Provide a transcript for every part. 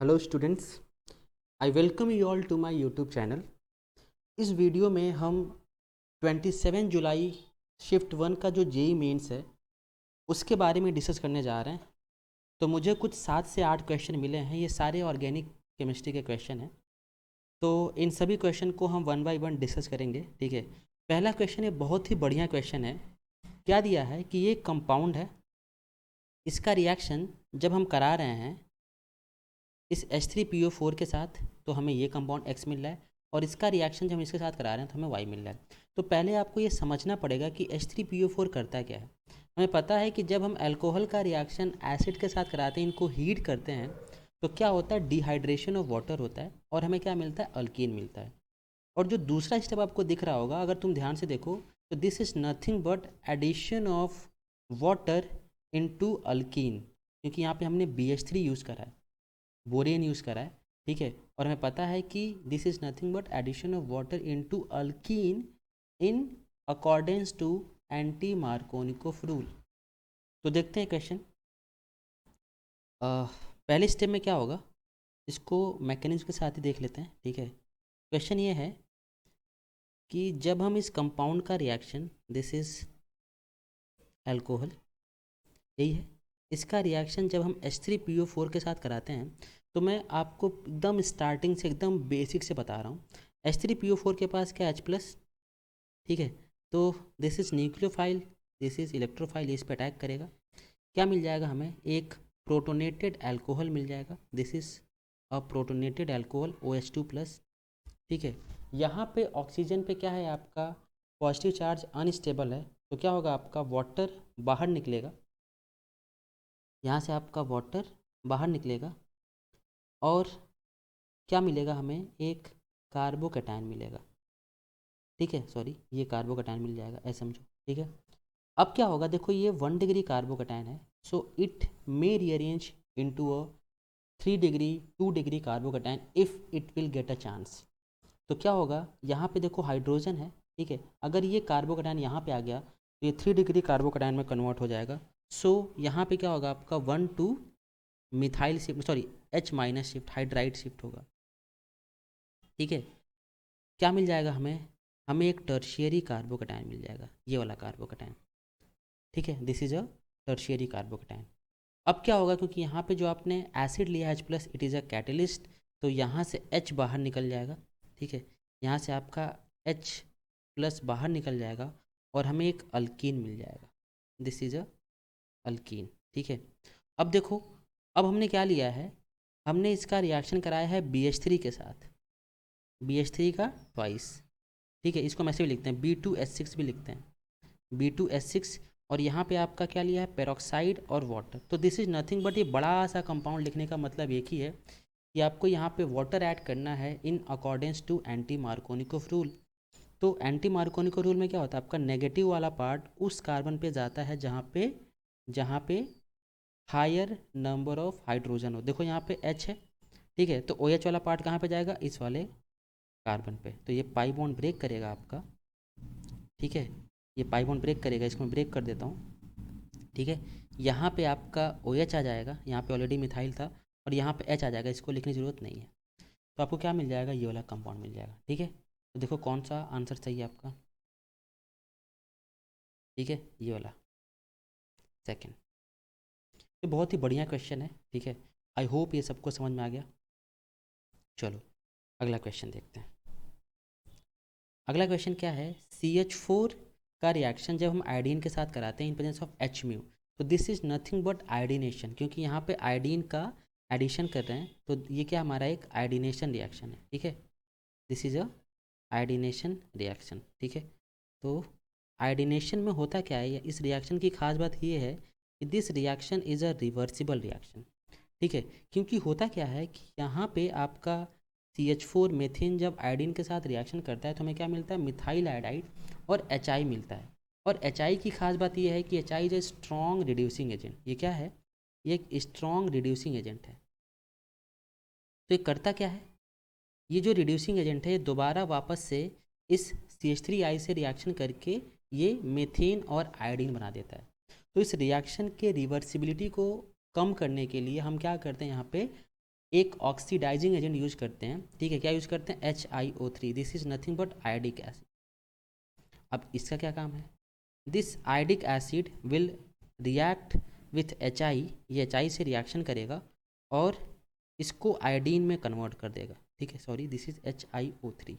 Hello students, I welcome you all to my YouTube channel. इस video में हम 27 जुलाई shift 1 का जो जेई मेंस है उसके बारे में डिस्कस करने जा रहे हैं। तो मुझे कुछ 7 से 8 क्वेश्चन मिले हैं, ये सारे ऑर्गेनिक केमिस्ट्री के क्वेश्चन हैं। तो इन सभी क्वेश्चन को हम वन बाय वन डिस्कस करेंगे, ठीक है। पहला क्वेश्चन ये बहुत ही बढ़िया क्वेश्चन है। क्या दिया है कि ये कंपाउंड है, इसका रिएक्शन जब हम करा रहे हैं इस H3PO4 के साथ तो हमें ये कंपाउंड X मिल रहा है, और इसका रिएक्शन जब हम इसके साथ करा रहे हैं तो हमें Y मिल रहा है। तो पहले आपको ये समझना पड़ेगा कि H3PO4 करता क्या है। हमें पता है कि जब हम अल्कोहल का रिएक्शन एसिड के साथ कराते हैं, इनको हीट करते हैं, तो क्या होता है, डिहाइड्रेशन ऑफ वाटर होता है और हमें क्या मिलता है, अल्कीन मिलता है। और जो दूसरा स्टेप आपको दिख रहा होगा, अगर तुम ध्यान से देखो, तो this is nothing but addition of water into alkene, क्योंकि यहाँ पे हमने BH3 यूज़ करा है, बोरेन यूज़ करा है, ठीक है। और हमें पता है कि this is nothing but addition of water into alkene in accordance to anti Markovnikov rule. तो देखते हैं क्वेश्चन। पहले स्टेप में क्या होगा, इसको मैकेनिज्म के साथ ही देख लेते हैं, ठीक है। क्वेश्चन ये है कि जब हम इस कंपाउंड का रिएक्शन, दिस इज़ अल्कोहल, यही है, इसका रिएक्शन जब हम H3PO4 के साथ कराते हैं, तो मैं आपको एकदम स्टार्टिंग से एकदम बेसिक से बता रहा हूँ। H3PO4 के पास क्या H+, ठीक है। तो this is nucleophile, this is electrophile, इस पर अटैक करेगा। क्या मिल जाएगा हमें, एक प्रोटोनेटेड अल्कोहल मिल जाएगा, this is a protonated alcohol OH2+, ठीक है। यहाँ पे ऑक्सीजन पे क्या है, आपका पॉजिटिव चार्ज अनस्टेबल है, तो क्या होगा, आपका वाटर बाहर निकलेगा, यहाँ से आपका वाटर बाहर निकलेगा, और क्या मिलेगा हमें, एक कार्बोकैटायन मिलेगा, ठीक है। सॉरी, ये कार्बोकैटायन मिल जाएगा, ऐसे समझो, ठीक है। अब क्या होगा, देखो ये 1 डिग्री कार्बोकैटायन है, so it may rearrange into a 3 degree 2 degree carbocation if it will get a chance. तो क्या होगा, यहाँ पे देखो हाइड्रोजन है, ठीक है। अगर ये कार्बोकैटायन यहाँ पे आ गया तो ये 3 डिग्री कार्बोकैटायन में कन्वर्ट हो जाएगा। सो यहाँ पे क्या होगा, आपका 1 to methyl shift, sorry H- shift, hydride shift होगा, ठीक है। क्या मिल जाएगा हमें, हमें एक टर्शियरी कार्बोकैटायन मिल जाएगा, ये वाला कार्बोकैटायन, ठीक है। This is a tertiary carbocation. अब क्या होगा, क्योंकि यहाँ पे जो आपने एसिड लिया H+, it is a catalyst, तो यहाँ से H बाहर निकल जाएगा, ठीक है। यहाँ से आपका H+ बाहर निकल जाएगा और हमें एक अल्कीन मिल जाएगा, दिस इज़ अ अल्कीन, ठीक है। अब देखो, अब हमने क्या लिया है, हमने इसका रिएक्शन कराया है BH3 के साथ, BH3 का ट्वाइस, ठीक है। इसको हम ऐसे भी लिखते हैं, B2H6 भी लिखते हैं, B2H6। और यहाँ पे आपका क्या लिया है, पेरोक्साइड और वाटर। तो दिस इज़ नथिंग बट, ये बड़ा सा कंपाउंड लिखने का मतलब एक ही है कि आपको यहाँ पे वाटर ऐड करना है in accordance to anti Markovnikov rule. तो एंटी मार्कोनिकोफ रूल में क्या होता है, आपका नेगेटिव वाला पार्ट उस कार्बन पे जाता है जहाँ पे हायर नंबर ऑफ हाइड्रोजन हो। देखो यहाँ पे H है, ठीक है, तो OH वाला पार्ट कहाँ पे जाएगा, इस वाले कार्बन पे। तो ये पाई बॉन्ड ब्रेक करेगा आपका, ठीक है। ये पाई बॉन्ड ब्रेक करेगा, इसको मैं ब्रेक कर देता हूँ, ठीक है। यहाँ पे आपका OH आ जाएगा, यहाँ पे ऑलरेडी मिथाइल था, और यहाँ पे H आ जाएगा, इसको लिखने की ज़रूरत नहीं है। तो आपको क्या मिल जाएगा, ये वाला कंपाउंड मिल जाएगा, ठीक है। तो देखो कौन सा आंसर सही है आपका, ठीक है, ये वाला सेकंड। ये बहुत ही बढ़िया क्वेश्चन है, ठीक है। आई होप ये सबको समझ में आ गया। चलो अगला क्वेश्चन देखते हैं। अगला क्वेश्चन क्या है, CH4 का रिएक्शन जब हम आयोडीन के साथ कराते हैं इन प्रेजेंस ऑफ H-, तो this is nothing but iodination, क्योंकि यहाँ पे आयोडीन का एडिशन कर रहे हैं, तो ये क्या हमारा एक आयोडीनेशन रिएक्शन है, ठीक है। This is a iodination reaction, ठीक है। तो आयोडीनेशन में होता क्या है, इस रिएक्शन की खास बात ये है कि this reaction is a reversible reaction, ठीक है। क्योंकि होता क्या है कि यहाँ पे आपका CH4 मेथेन जब आयोडीन के साथ रिएक्शन करता है तो हमें क्या मिलता है, मिथाइल आयोडाइड और HI मिलता है। और HI की खास बात ये है कि HI is a strong reducing agent. ये क्या है, ये एक स्ट्रॉन्ग रिड्यूसिंग एजेंट है। तो ये करता क्या है, ये जो रिड्यूसिंग एजेंट है ये दोबारा वापस से इस CH3I से रिएक्शन करके ये मेथेन और आयोडीन बना देता है। तो इस रिएक्शन के रिवर्सिबिलिटी को कम करने के लिए हम क्या करते हैं, यहाँ पे एक ऑक्सीडाइजिंग एजेंट यूज करते हैं, ठीक है, क्या यूज करते हैं, HiO3, this is nothing but iodic acid. अब इसका क्या काम है, this iodic acid will react with HI, ये HI से रिएक्शन करेगा और इसको आयोडीन में कन्वर्ट कर देगा, ठीक है, सॉरी दिस इज HiO3,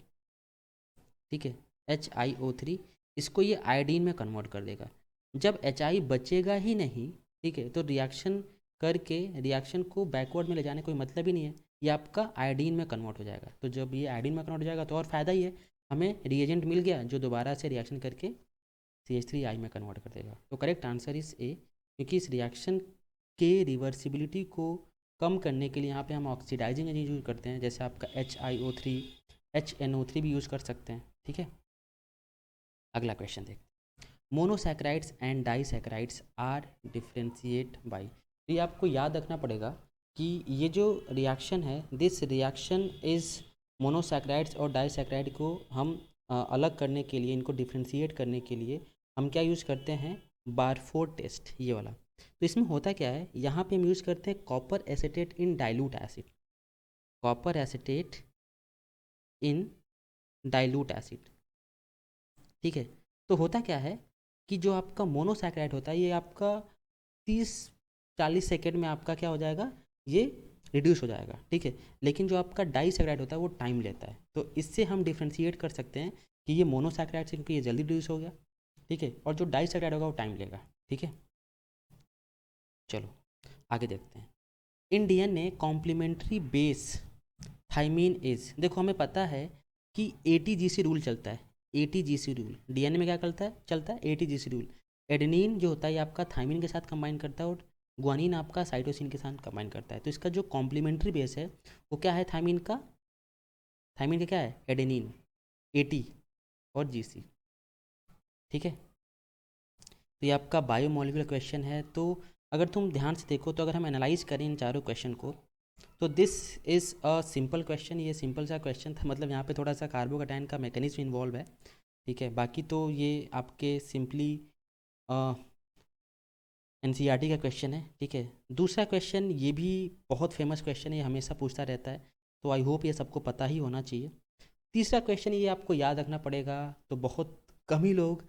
ठीक है, HiO3, इसको ये आयोडीन में कन्वर्ट कर देगा। जब HI बचेगा ही नहीं, ठीक है, तो रिएक्शन करके रिएक्शन को बैकवर्ड में ले जाने कोई मतलब ही नहीं है, ये आपका आयोडीन में कन्वर्ट हो जाएगा। तो जब ये आयोडीन में कन्वर्ट हो जाएगा तो और फ़ायदा ही है, हमें रिएजेंट मिल गया जो दोबारा से रिएक्शन करके CH3I में कन्वर्ट कर देगा। तो करेक्ट आंसर इज ए, क्योंकि इस रिएक्शन के रिवर्सिबिलिटी को कम करने के लिए यहाँ पे हम ऑक्सीडाइजिंग एजेंट यूज करते हैं, जैसे आपका HiO3, HNO3 भी यूज़ कर सकते हैं, ठीक है। अगला क्वेश्चन देखते हैं, monosaccharides and disaccharides are differentiate by. तो ये आपको याद रखना पड़ेगा कि ये जो रिएक्शन है, दिस रिएक्शन इज़ मोनोसैकेराइड्स और डाइसैकेराइड को हम अलग करने के लिए, इनको डिफ्रेंशिएट करने के लिए हम क्या यूज़ करते हैं, बारफोर्ड टेस्ट, ये वाला। तो इसमें होता क्या है, यहाँ पे हम यूज़ करते हैं कॉपर एसीटेट इन डाइल्यूट एसिड, कॉपर एसीटेट इन डाइल्यूट एसिड, ठीक है। तो होता क्या है कि जो आपका मोनोसैकेराइड होता है ये आपका 30-40 सेकेंड में आपका क्या हो जाएगा, ये रिड्यूस हो जाएगा, ठीक है। लेकिन जो आपका डाइसैकेराइड होता है वो टाइम लेता है। तो इससे हम डिफ्रेंशिएट कर सकते हैं कि ये मोनोसैकेराइड से, क्योंकि ये जल्दी रिड्यूस हो गया, ठीक है, और जो डाइसैकेराइड होगा वो टाइम लेगा, ठीक है। चलो आगे देखते हैं। In DNA complementary base thymine is, देखो हमें पता है कि ATGC रूल चलता है, ATGC रूल DNA में क्या चलता है ATGC रूल। एडेनिन जो होता है ये आपका थाइमिन के साथ कंबाइन करता है और ग्वानिन आपका साइटोसिन के साथ कंबाइन करता है। तो इसका जो कॉम्प्लीमेंट्री बेस है वो क्या है, थाइमिन का क्या है, एडेनिन, AT और GC, ठीक है। तो ये आपका बायोमोलिकुलर क्वेश्चन है। तो अगर तुम ध्यान से देखो तो अगर हम एनालाइज करें इन चारों क्वेश्चन को, तो this is a simple question, ये सिंपल सा क्वेश्चन था, मतलब यहाँ पे थोड़ा सा कार्बोकैटायन का मैकेनिज्म इन्वॉल्व है, ठीक है। बाकी तो ये आपके सिंपली NCERT का क्वेश्चन है, ठीक है। दूसरा क्वेश्चन ये भी बहुत फेमस क्वेश्चन है, ये हमेशा पूछता रहता है, तो आई होप ये सबको पता ही होना चाहिए। तीसरा क्वेश्चन ये आपको याद रखना पड़ेगा, तो बहुत कम ही लोग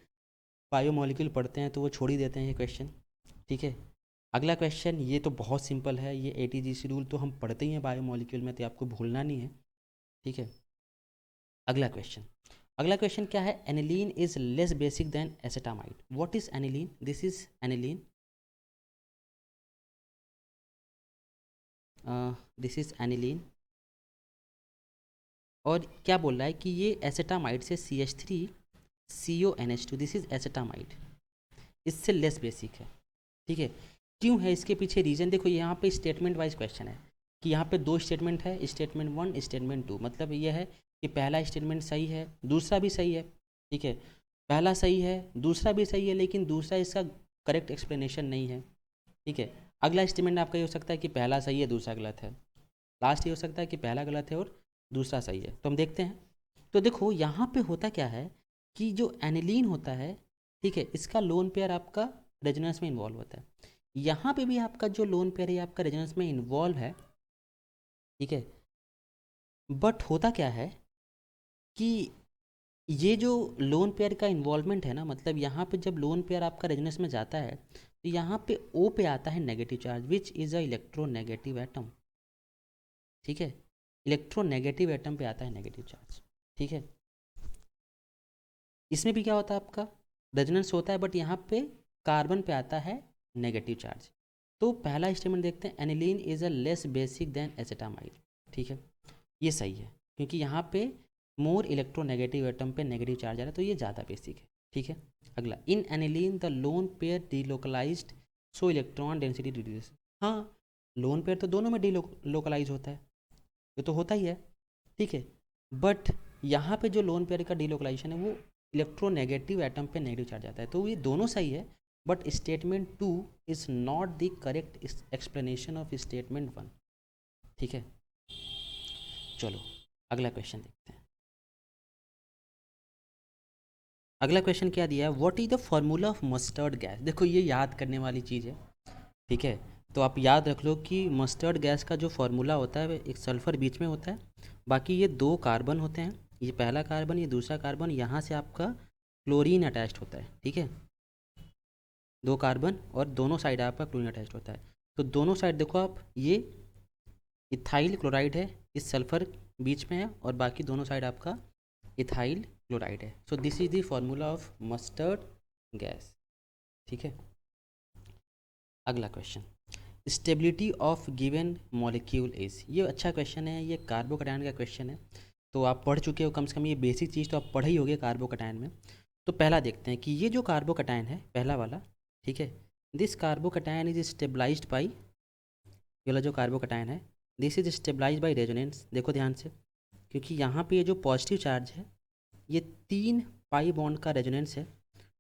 बायोमोलिक्यूल पढ़ते हैं तो वो छोड़ ही देते हैं ये क्वेश्चन, ठीक है। अगला क्वेश्चन ये तो बहुत सिंपल है, ये ATGC रूल तो हम पढ़ते ही हैं बायोमोलिक्यूल में, तो आपको भूलना नहीं है, ठीक है। अगला क्वेश्चन क्या है, aniline is less basic than acetamide. What is aniline, this is aniline, this is aniline, और क्या बोल रहा है कि ये एसेटामाइड से CH3CONH2, दिस इज एसेटामाइड, इससे लेस बेसिक है, ठीक है। क्यों है, इसके पीछे रीज़न देखो, यहाँ पे स्टेटमेंट वाइज क्वेश्चन है कि यहाँ पे दो स्टेटमेंट है, स्टेटमेंट 1 स्टेटमेंट 2, मतलब यह है कि पहला स्टेटमेंट सही है, दूसरा भी सही है, ठीक है। पहला सही है, दूसरा भी सही है, लेकिन दूसरा इसका करेक्ट एक्सप्लेनेशन नहीं है, ठीक है। अगला स्टेटमेंट आपका ये हो सकता है कि पहला सही है दूसरा गलत है, लास्ट ये हो सकता है कि पहला गलत है और दूसरा सही है। तो हम देखते हैं। तो देखो यहाँ पे होता क्या है कि जो एनिलीन होता है, ठीक है, इसका लोन पेयर आपका रेजोनेंस में इन्वॉल्व होता है। यहाँ पे भी आपका जो लोन पेयर है आपका रेजोनेंस में इन्वॉल्व है, ठीक है। बट होता क्या है कि ये जो लोन पेयर का इन्वॉल्वमेंट है ना, मतलब यहाँ पे जब लोन पेयर आपका रेजोनेंस में जाता है तो यहाँ पे O पे आता है negative charge, which is a electronegative atom, ठीक है। इलेक्ट्रोनेगेटिव एटम पे आता है नेगेटिव चार्ज, ठीक है। इसमें भी क्या होता है आपका रेजोनेंस होता है, बट यहाँ पे कार्बन पे आता है नेगेटिव चार्ज। तो पहला स्टेटमेंट देखते हैं, aniline is a less basic than acetamide, ठीक है, ये सही है, क्योंकि यहाँ पे मोर इलेक्ट्रोनेगेटिव एटम पे नेगेटिव चार्ज आ रहा है, तो ये ज़्यादा बेसिक है, ठीक है। अगला, in aniline the lone pair delocalized so electron density reduce. हाँ, लोन पेयर तो दोनों में डीलोकलाइज होता है, ये तो होता ही है, ठीक है। बट यहाँ पे जो लोन पेयर का डीलोकलाइजेशन है वो इलेक्ट्रोनेगेटिव एटम पे नेगेटिव चार्ज आता है, तो ये दोनों सही है, but statement 2 is not the correct explanation of statement 1, ठीक है। चलो अगला क्वेश्चन देखते हैं। अगला क्वेश्चन क्या दिया है, what is the formula of mustard gas. देखो ये याद करने वाली चीज़ है, ठीक है। तो आप याद रख लो कि मस्टर्ड गैस का जो फार्मूला होता है एक सल्फ़र बीच में होता है, बाकी ये 2 कार्बन होते हैं, ये पहला कार्बन, ये दूसरा कार्बन, यहाँ से आपका क्लोरीन अटैच्ड होता है, ठीक है, 2 कार्बन और दोनों साइड आपका क्लोरीन अटैच्ड होता है। तो दोनों साइड देखो आप, ये इथाइल क्लोराइड है, इस सल्फ़र बीच में है, और बाकी दोनों साइड आपका इथाइल क्लोराइड है। So this is the formula of mustard gas, ठीक है। अगला question, stability of given molecule is, ये अच्छा क्वेश्चन है, ये कार्बोकैटायन का क्वेश्चन है, तो आप पढ़ चुके हो, कम से कम ये बेसिक चीज़ तो आप पढ़े ही होगे कार्बोकैटायन में। तो पहला देखते हैं कि ये जो कार्बोकैटायन है पहला वाला, ठीक है, this carbocation is stabilized by, ये वाला जो कार्बोकैटायन है this is stabilized by resonance. देखो ध्यान से, क्योंकि यहाँ पे ये जो पॉजिटिव चार्ज है ये 3 पाई बॉन्ड का रेजोनेंस है,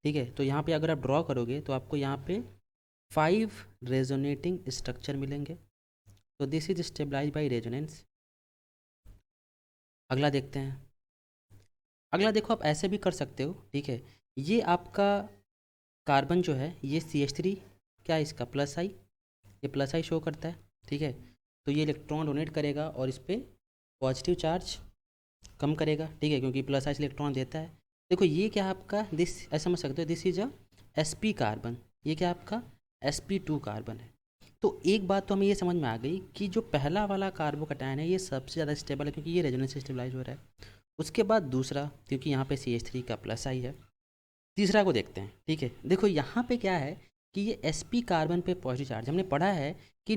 ठीक है। तो यहाँ पे अगर आप ड्रॉ करोगे तो आपको यहाँ पे 5 रेजोनेटिंग स्ट्रक्चर मिलेंगे, तो this is stabilized by resonance. अगला देखते हैं, अगला देखो आप ऐसे भी कर सकते हो, ठीक है, ये आपका कार्बन जो है ये CH3, क्या है इसका प्लस आई, ये प्लस आई शो करता है, ठीक है। तो ये इलेक्ट्रॉन डोनेट करेगा और इस पर पॉजिटिव चार्ज कम करेगा, ठीक है, क्योंकि प्लस आई इलेक्ट्रॉन देता है। देखो ये क्या आपका, दिस ऐसा समझ सकते हो, this is a sp carbon, ये क्या आपका sp2 कार्बन है। तो एक बात तो हमें ये समझ में आ गई कि जो पहला वाला कार्बोकैटायन है ये सबसे ज़्यादा स्टेबल है, क्योंकि ये रेजोनेंस से स्टेबलाइज हो रहा है। उसके बाद दूसरा, क्योंकि यहाँ पे CH3 का प्लस आई है। तीसरा को देखते हैं, ठीक है, देखो यहाँ पे क्या है कि ये sp कार्बन पे पॉजिटिव चार्ज, हमने पढ़ा है कि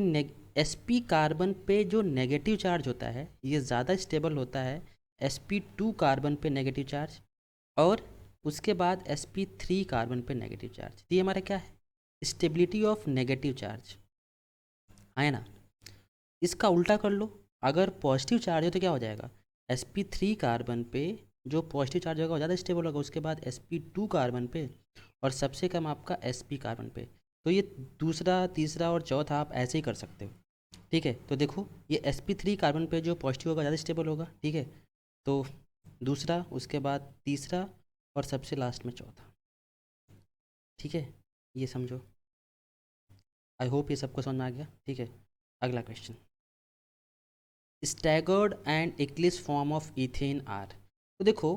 sp कार्बन पे जो नेगेटिव चार्ज होता है ये ज़्यादा स्टेबल होता है sp2 कार्बन पे नेगेटिव चार्ज, और उसके बाद sp3 कार्बन पे नेगेटिव चार्ज। तो ये हमारा क्या है, स्टेबिलिटी ऑफ नेगेटिव चार्ज, है ना। इसका उल्टा कर लो, अगर पॉजिटिव चार्ज है तो क्या हो जाएगा, sp3 कार्बन पे जो पॉजिटिव चार्ज होगा वो ज़्यादा स्टेबल होगा, उसके बाद sp2 कार्बन पे, और सबसे कम आपका sp कार्बन पे। तो ये दूसरा, तीसरा और चौथा आप ऐसे ही कर सकते हो, ठीक है। तो देखो ये sp3 कार्बन पे जो पॉजिटिव होगा ज़्यादा स्टेबल होगा, ठीक है, तो दूसरा, उसके बाद तीसरा, और सबसे लास्ट में चौथा, ठीक है, ये समझो। आई होप ये सबको समझ में आ गया, ठीक है। अगला question, staggered and eclipsed form of ethane are. तो देखो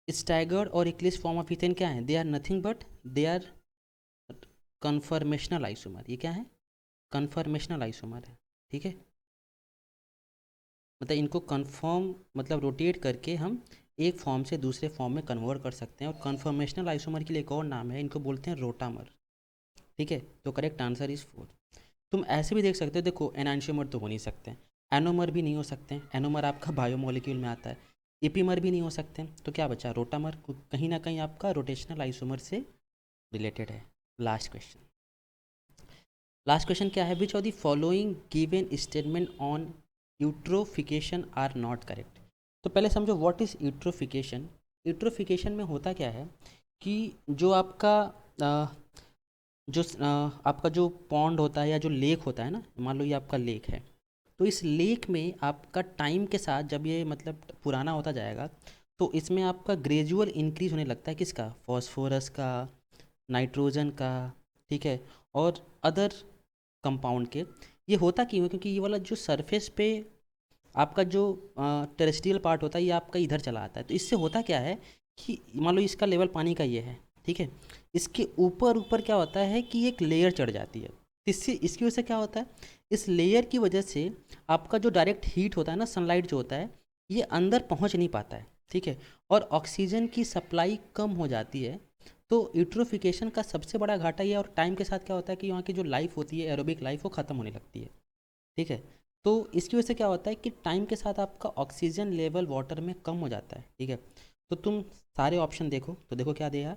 स्टैगर्ड और इक्लिप्स फॉर्म ऑफ इथेन क्या है, they are nothing but they are conformational isomer. ये क्या है, कन्फर्मेशनल आइसोमर है, ठीक है, मतलब इनको कन्फर्म मतलब रोटेट करके हम एक फॉर्म से दूसरे फॉर्म में कन्वर्ट कर सकते हैं, और कन्फर्मेशनल आइसोमर के लिए एक और नाम है, इनको बोलते हैं रोटामर, ठीक है। तो करेक्ट आंसर इज 4। तुम ऐसे भी देख सकते हो, देखो एनांशियोमर तो हो नहीं सकते, एनोमर भी नहीं हो सकते, एनोमर आपका बायोमोलिक्यूल में आता है, इपीमर भी नहीं हो सकते, तो क्या बचा, रोटामर, कहीं ना कहीं आपका रोटेशनल आइसोमर से रिलेटेड है। लास्ट क्वेश्चन, लास्ट क्वेश्चन क्या है, which of the following given statement on eutrophication are not correct. तो पहले समझो व्हाट इज़ यूट्रोफिकेशन। यूट्रोफिकेशन में होता क्या है कि जो आपका आपका जो पॉन्ड होता है या जो लेक होता है ना, मान लो ये आपका लेक है, तो इस लेक में आपका टाइम के साथ जब ये मतलब पुराना होता जाएगा तो इसमें आपका ग्रेजुअल इंक्रीज होने लगता है, किसका, फॉस्फोरस का, नाइट्रोजन का, ठीक है, और अदर कंपाउंड के। ये होता क्यों है, क्योंकि ये वाला जो सरफेस पे आपका जो टेरेस्ट्रियल पार्ट होता है ये आपका इधर चला आता है, तो इससे होता क्या है कि मान लो इसका लेवल पानी का ये है, ठीक है, इसके ऊपर ऊपर क्या होता है कि एक लेयर चढ़ जाती है, इससे इसकी वजह से क्या होता है, इस लेयर की वजह से आपका जो डायरेक्ट हीट होता है ना, सनलाइट जो होता है ये अंदर पहुंच नहीं पाता है, ठीक है, और ऑक्सीजन की सप्लाई कम हो जाती है। तो यूट्रोफिकेशन का सबसे बड़ा घाटा ये है, और टाइम के साथ क्या होता है कि वहाँ की जो लाइफ होती है एरोबिक लाइफ वो ख़त्म होने लगती है, ठीक है। तो इसकी वजह से क्या होता है कि टाइम के साथ आपका ऑक्सीजन लेवल वाटर में कम हो जाता है, ठीक है। तो तुम सारे ऑप्शन देखो, तो देखो क्या दिया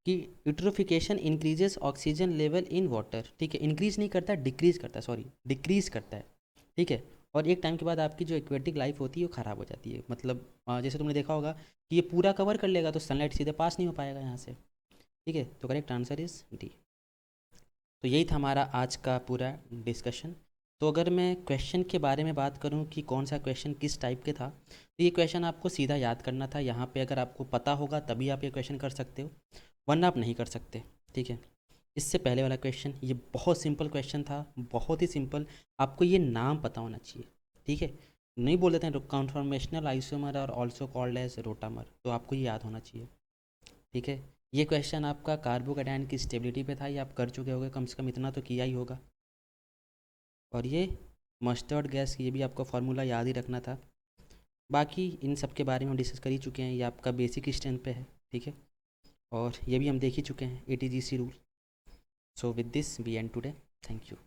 कि eutrophication increases oxygen level in water, ठीक है, इंक्रीज नहीं करता है, डिक्रीज करता है, सॉरी डिक्रीज करता है, ठीक है। और एक टाइम के बाद आपकी जो एक्वेटिक लाइफ होती है वो ख़राब हो जाती है, मतलब जैसे तुमने देखा होगा कि ये पूरा कवर कर लेगा तो सनलाइट सीधे पास नहीं हो पाएगा यहाँ से, ठीक है। तो करेक्ट आंसर इज डी। तो यही था हमारा आज का पूरा डिस्कशन। तो अगर मैं क्वेश्चन के बारे में बात करूं कि कौन सा क्वेश्चन किस टाइप के था, तो ये क्वेश्चन आपको सीधा याद करना था, यहाँ पे अगर आपको पता होगा तभी आप ये क्वेश्चन कर सकते हो, वरना आप नहीं कर सकते, ठीक है। इससे पहले वाला क्वेश्चन, ये बहुत सिंपल क्वेश्चन था, बहुत ही सिंपल। आपको ये नाम पता होना चाहिए, ठीक है। नहीं बोल देते हैं कॉन्फॉर्मेशनल आइसोमर और ऑल्सो कॉल्ड एज रोटामर, तो आपको ये याद होना चाहिए, ठीक है। ये क्वेश्चन आपका कार्बोकैटायन की स्टेबिलिटी पे था, ये आप कर चुके होगे, कम से कम इतना तो किया ही होगा। और ये मस्टर्ड गैस, ये भी आपको फार्मूला याद ही रखना था। बाकी इन सब के बारे में हम डिस्कस कर ही चुके हैं, ये आपका बेसिक स्ट्रेंथ पे है, ठीक है। और ये भी हम देख ही चुके हैं ATGC rule. So with this we end today, thank you.